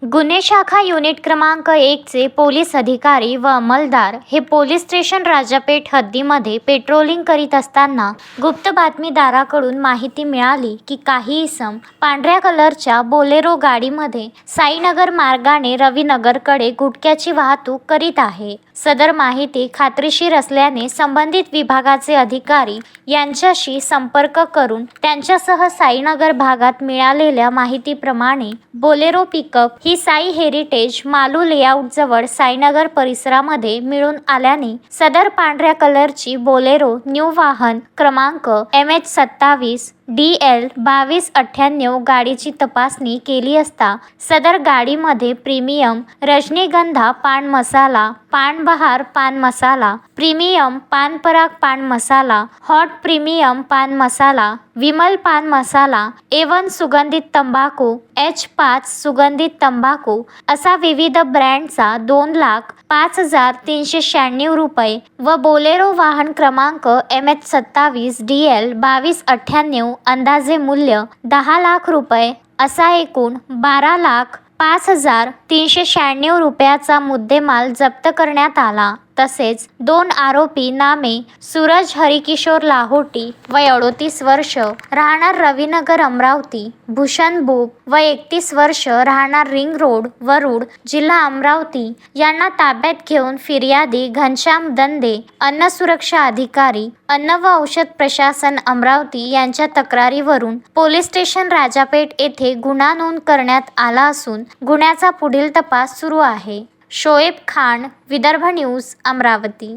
गुन्हे शाखा युनिट क्रमांक 1 चे पोलीस अधिकारी व अंमलदार हे पोलीस स्टेशन राजापेठ हद्दीमध्ये पेट्रोलिंग करीत असताना गुप्त बातमीदाराकडून माहिती मिळाली की काही इसम पांढऱ्या कलरच्या बोलेरो गाडीमध्ये साईनगर मार्गाने रविनगरकडे गुटख्याची वाहतूक करीत आहे। सदर माहिती खात्रीशीर असल्याने संबंधित विभागाचे अधिकारी यांच्याशी संपर्क करून त्यांच्यासह साईनगर भागात मिळालेल्या माहितीप्रमाणे बोलेरो पिकअप ही साई हेरिटेज मालू लेआउट जवळ साईनगर परिसरामध्ये मिळून आल्याने सदर पांढऱ्या कलरची बोलेरो न्यू वाहन क्रमांक MH27 DL 2298 गाडीची तपासणी केली असता सदर गाडीमध्ये प्रीमियम रजनीगंधा पान मसाला, पान बहार पान मसाला, प्रीमियम पान पराग पान मसाला, हॉट प्रीमियम पान मसाला, विमल पान मसाला, A1 सुगंधित तंबाखू, H5 सुगंधित तंबाखू असा विविध ब्रँडचा 2,05,396 रुपये व बोलेरो वाहन क्रमांक MH27 DL 2298 अंदाजे मूल्य 10 लाख रुपये असा एकूण 12,05,396 रुपयाचा मुद्देमाल जप्त करण्यात आला। तसेच 2 आरोपी नामे सूरज हरिकिशोर लाहोटी वय 38 वर्ष राहणार रविनगर अमरावती, भूषण बुब वय 31 वर्ष राहणार रिंग रोड वरुड जिल्हा अमरावती यांना ताब्यात घेऊन फिर्यादी घनश्याम दंदे अन्न सुरक्षा अधिकारी अन्न व औषध प्रशासन अमरावती यांच्या तक्रारीवरून पोलीस स्टेशन राजापेठ येथे गुन्हा नोंद करण्यात आला असून गुन्ह्याचा पुढील तपास सुरू आहे। शोएब खान, विदर्भ न्यूज, अमरावती।